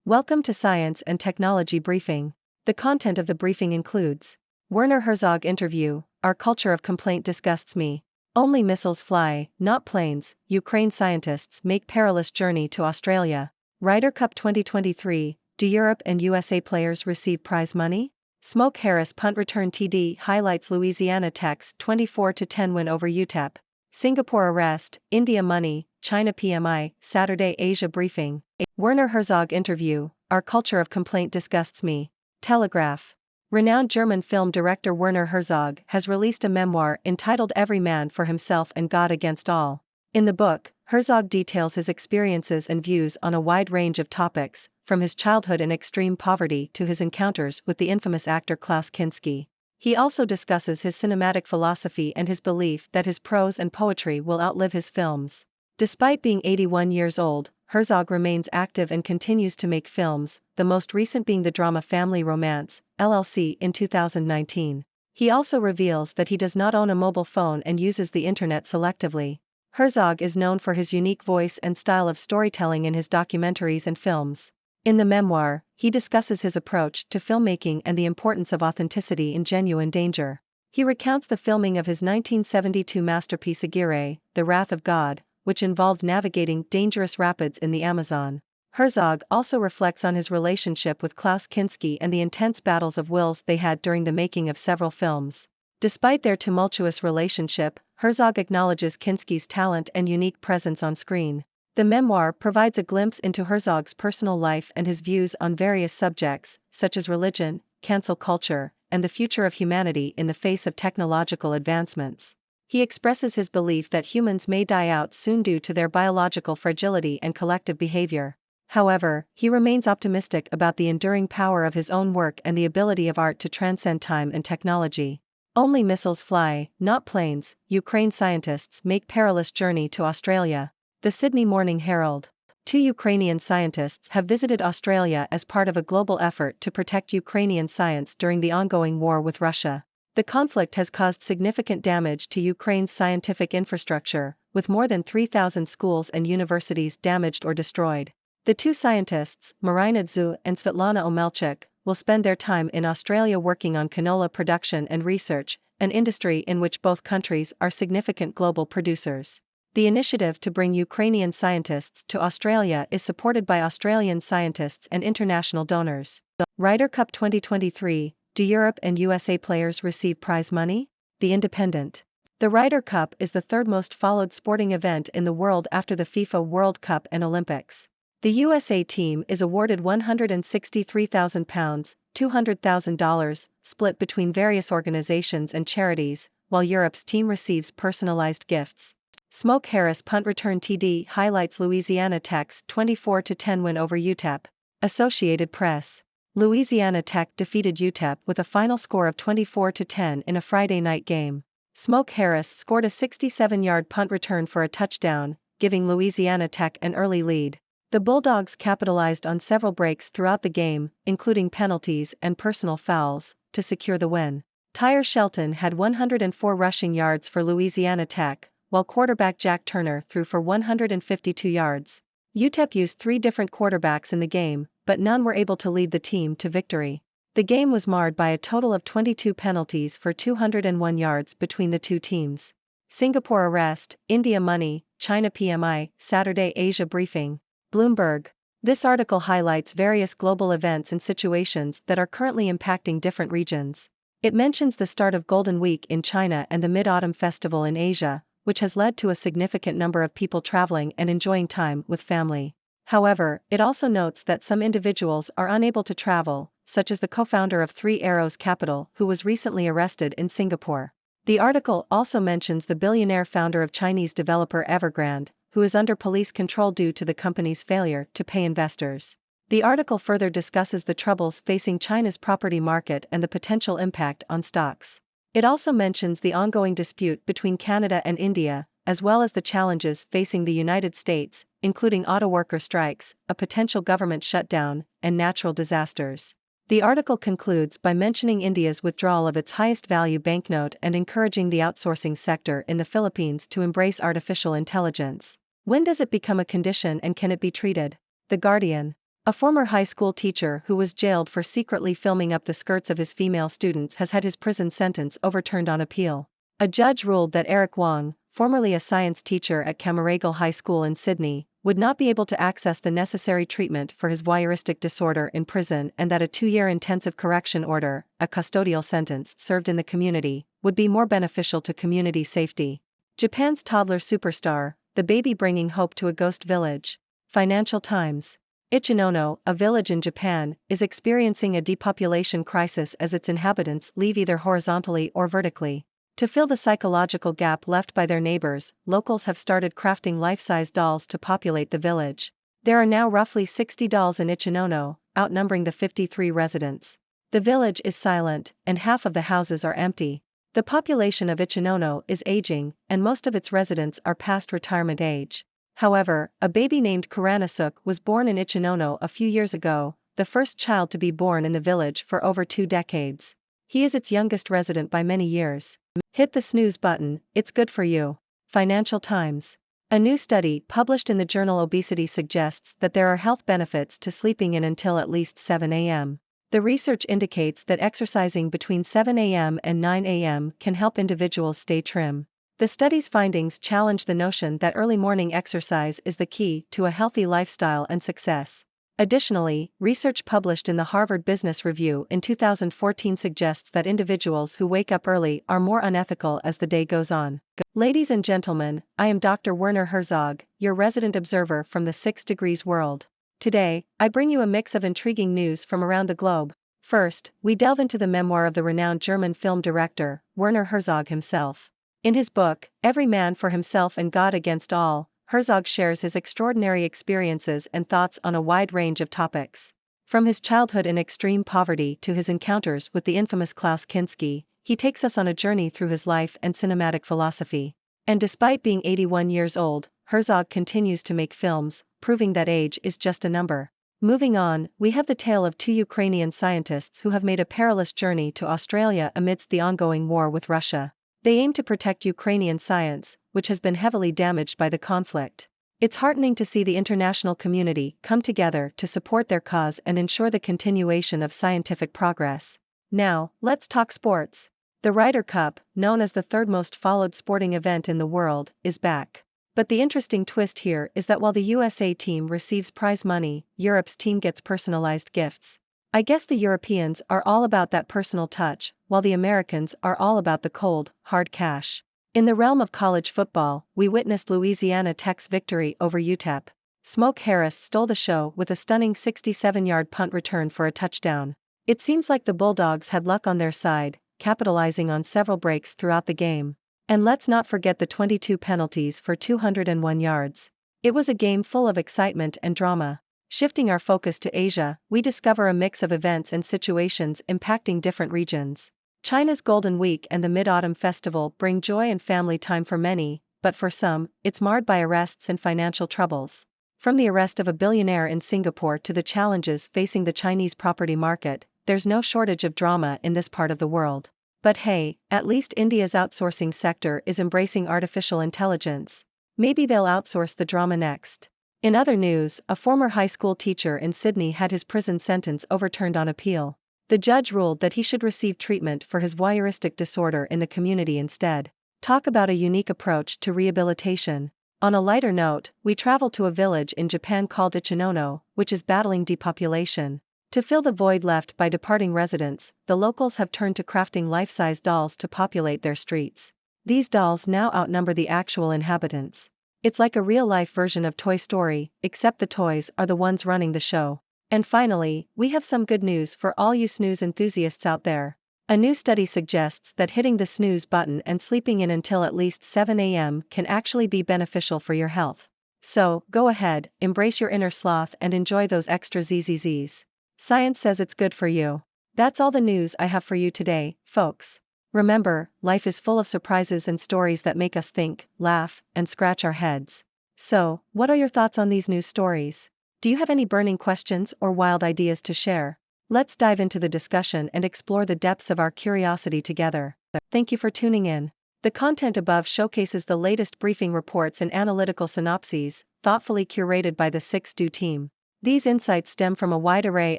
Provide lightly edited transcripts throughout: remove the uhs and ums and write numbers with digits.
Welcome to Science and Technology Briefing. The content of the briefing includes Werner Herzog interview, Our culture of complaint disgusts me. Only missiles fly, not planes. Ukraine scientists make perilous journey to Australia. Ryder Cup 2023, do Europe and USA players receive prize money? Smoke Harris punt return TD highlights Louisiana Tech's 24-10 win over UTEP. Singapore arrest, India money, China PMI, Saturday Asia briefing. Werner Herzog interview, Our culture of complaint disgusts me. Telegraph. Renowned German film director Werner Herzog has released a memoir entitled Every Man for Himself and God Against All. In the book, Herzog details his experiences and views on a wide range of topics, from his childhood in extreme poverty to his encounters with the infamous actor Klaus Kinski. He also discusses his cinematic philosophy and his belief that his prose and poetry will outlive his films. Despite being 81 years old, Herzog remains active and continues to make films, the most recent being the drama Family Romance, LLC in 2019. He also reveals that he does not own a mobile phone and uses the internet selectively. Herzog is known for his unique voice and style of storytelling in his documentaries and films. In the memoir, he discusses his approach to filmmaking and the importance of authenticity in genuine danger. He recounts the filming of his 1972 masterpiece Aguirre, The Wrath of God, which involved navigating dangerous rapids in the Amazon. Herzog also reflects on his relationship with Klaus Kinski and the intense battles of wills they had during the making of several films. Despite their tumultuous relationship, Herzog acknowledges Kinski's talent and unique presence on screen. The memoir provides a glimpse into Herzog's personal life and his views on various subjects, such as religion, cancel culture, and the future of humanity in the face of technological advancements. He expresses his belief that humans may die out soon due to their biological fragility and collective behavior. However, he remains optimistic about the enduring power of his own work and the ability of art to transcend time and technology. Only missiles fly, not planes. Ukraine scientists make perilous journey to Australia. The Sydney Morning Herald. 2 Ukrainian scientists have visited Australia as part of a global effort to protect Ukrainian science during the ongoing war with Russia. The conflict has caused significant damage to Ukraine's scientific infrastructure, with more than 3,000 schools and universities damaged or destroyed. The 2 scientists, Marina Dzu and Svetlana Omelchuk, will spend their time in Australia working on canola production and research, an industry in which both countries are significant global producers. The initiative to bring Ukrainian scientists to Australia is supported by Australian scientists and international donors. Ryder Cup 2023, do Europe and USA players receive prize money? The Independent. The Ryder Cup is the third most followed sporting event in the world after the FIFA World Cup and Olympics. The USA team is awarded £163,000, $200,000, split between various organizations and charities, while Europe's team receives personalized gifts. Smoke Harris punt return TD highlights Louisiana Tech's 24-10 win over UTEP. Associated Press. Louisiana Tech defeated UTEP with a final score of 24-10 in a Friday night game. Smoke Harris scored a 67-yard punt return for a touchdown, giving Louisiana Tech an early lead. The Bulldogs capitalized on several breaks throughout the game, including penalties and personal fouls, to secure the win. Tyre Shelton had 104 rushing yards for Louisiana Tech, while quarterback Jack Turner threw for 152 yards. UTEP used 3 different quarterbacks in the game, but none were able to lead the team to victory. The game was marred by a total of 22 penalties for 201 yards between the 2 teams. Singapore arrest, India money, China PMI, Saturday Asia briefing. Bloomberg. This article highlights various global events and situations that are currently impacting different regions. It mentions the start of Golden Week in China and the Mid-Autumn Festival in Asia, which has led to a significant number of people traveling and enjoying time with family. However, it also notes that some individuals are unable to travel, such as the co-founder of Three Arrows Capital, who was recently arrested in Singapore. The article also mentions the billionaire founder of Chinese developer Evergrande, who is under police control due to the company's failure to pay investors. The article further discusses the troubles facing China's property market and the potential impact on stocks. It also mentions the ongoing dispute between Canada and India, as well as the challenges facing the United States, including auto worker strikes, a potential government shutdown, and natural disasters. The article concludes by mentioning India's withdrawal of its highest value banknote and encouraging the outsourcing sector in the Philippines to embrace artificial intelligence. When does it become a condition and can it be treated? The Guardian. A former high school teacher who was jailed for secretly filming up the skirts of his female students has had his prison sentence overturned on appeal. A judge ruled that Eric Wong, formerly a science teacher at Camaragal High School in Sydney, would not be able to access the necessary treatment for his voyeuristic disorder in prison, and that a 2-year intensive correction order, a custodial sentence served in the community, would be more beneficial to community safety. Japan's toddler superstar, the baby bringing hope to a ghost village. Financial Times. Ichinono, a village in Japan, is experiencing a depopulation crisis as its inhabitants leave either horizontally or vertically. To fill the psychological gap left by their neighbors, locals have started crafting life-size dolls to populate the village. There are now roughly 60 dolls in Ichinono, outnumbering the 53 residents. The village is silent, and half of the houses are empty. The population of Ichinono is aging, and most of its residents are past retirement age. However, a baby named Kuranasuk was born in Ichinono a few years ago, the first child to be born in the village for over 2 decades. He is its youngest resident by many years. Hit the snooze button, it's good for you. Financial Times. A new study published in the journal Obesity suggests that there are health benefits to sleeping in until at least 7 a.m. The research indicates that exercising between 7 a.m. and 9 a.m. can help individuals stay trim. The study's findings challenge the notion that early morning exercise is the key to a healthy lifestyle and success. Additionally, research published in the Harvard Business Review in 2014 suggests that individuals who wake up early are more unethical as the day goes on. Ladies and gentlemen, I am Dr. Werner Herzog, your resident observer from the 6 Degrees world. Today, I bring you a mix of intriguing news from around the globe. First, we delve into the memoir of the renowned German film director, Werner Herzog himself. In his book, Every Man for Himself and God Against All, Herzog shares his extraordinary experiences and thoughts on a wide range of topics. From his childhood in extreme poverty to his encounters with the infamous Klaus Kinski, he takes us on a journey through his life and cinematic philosophy. And despite being 81 years old, Herzog continues to make films, proving that age is just a number. Moving on, we have the tale of 2 Ukrainian scientists who have made a perilous journey to Australia amidst the ongoing war with Russia. They aim to protect Ukrainian science, which has been heavily damaged by the conflict. It's heartening to see the international community come together to support their cause and ensure the continuation of scientific progress. Now, let's talk sports. The Ryder Cup, known as the 3rd most followed sporting event in the world, is back. But the interesting twist here is that while the USA team receives prize money, Europe's team gets personalized gifts. I guess the Europeans are all about that personal touch, while the Americans are all about the cold, hard cash. In the realm of college football, we witnessed Louisiana Tech's victory over UTEP. Smoke Harris stole the show with a stunning 67-yard punt return for a touchdown. It seems like the Bulldogs had luck on their side, capitalizing on several breaks throughout the game. And let's not forget the 22 penalties for 201 yards. It was a game full of excitement and drama. Shifting our focus to Asia, we discover a mix of events and situations impacting different regions. China's Golden Week and the Mid-Autumn Festival bring joy and family time for many, but for some, it's marred by arrests and financial troubles. From the arrest of a billionaire in Singapore to the challenges facing the Chinese property market, there's no shortage of drama in this part of the world. But hey, at least India's outsourcing sector is embracing artificial intelligence. Maybe they'll outsource the drama next. In other news, a former high school teacher in Sydney had his prison sentence overturned on appeal. The judge ruled that he should receive treatment for his voyeuristic disorder in the community instead. Talk about a unique approach to rehabilitation. On a lighter note, we travel to a village in Japan called Ichinono, which is battling depopulation. To fill the void left by departing residents, the locals have turned to crafting life-size dolls to populate their streets. These dolls now outnumber the actual inhabitants. It's like a real-life version of Toy Story, except the toys are the ones running the show. And finally, we have some good news for all you snooze enthusiasts out there. A new study suggests that hitting the snooze button and sleeping in until at least 7 a.m. can actually be beneficial for your health. So, go ahead, embrace your inner sloth and enjoy those extra ZZZs. Science says it's good for you. That's all the news I have for you today, folks. Remember, life is full of surprises and stories that make us think, laugh, and scratch our heads. So, what are your thoughts on these news stories? Do you have any burning questions or wild ideas to share? Let's dive into the discussion and explore the depths of our curiosity together. Thank you for tuning in. The content above showcases the latest briefing reports and analytical synopses, thoughtfully curated by the 6 Do team. These insights stem from a wide array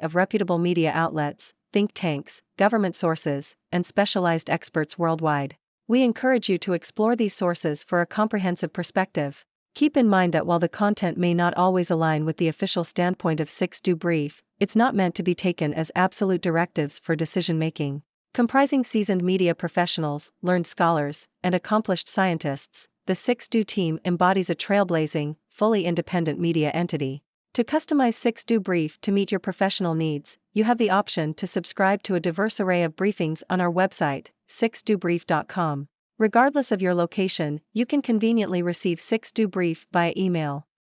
of reputable media outlets, think tanks, government sources, and specialized experts worldwide. We encourage you to explore these sources for a comprehensive perspective. Keep in mind that while the content may not always align with the official standpoint of 6Do Brief, it's not meant to be taken as absolute directives for decision making. Comprising seasoned media professionals, learned scholars, and accomplished scientists, the 6Do team embodies a trailblazing, fully independent media entity. To customize 6Do Brief to meet your professional needs, you have the option to subscribe to a diverse array of briefings on our website, 6dobrief.com. Regardless of your location, you can conveniently receive 6Do Brief via email.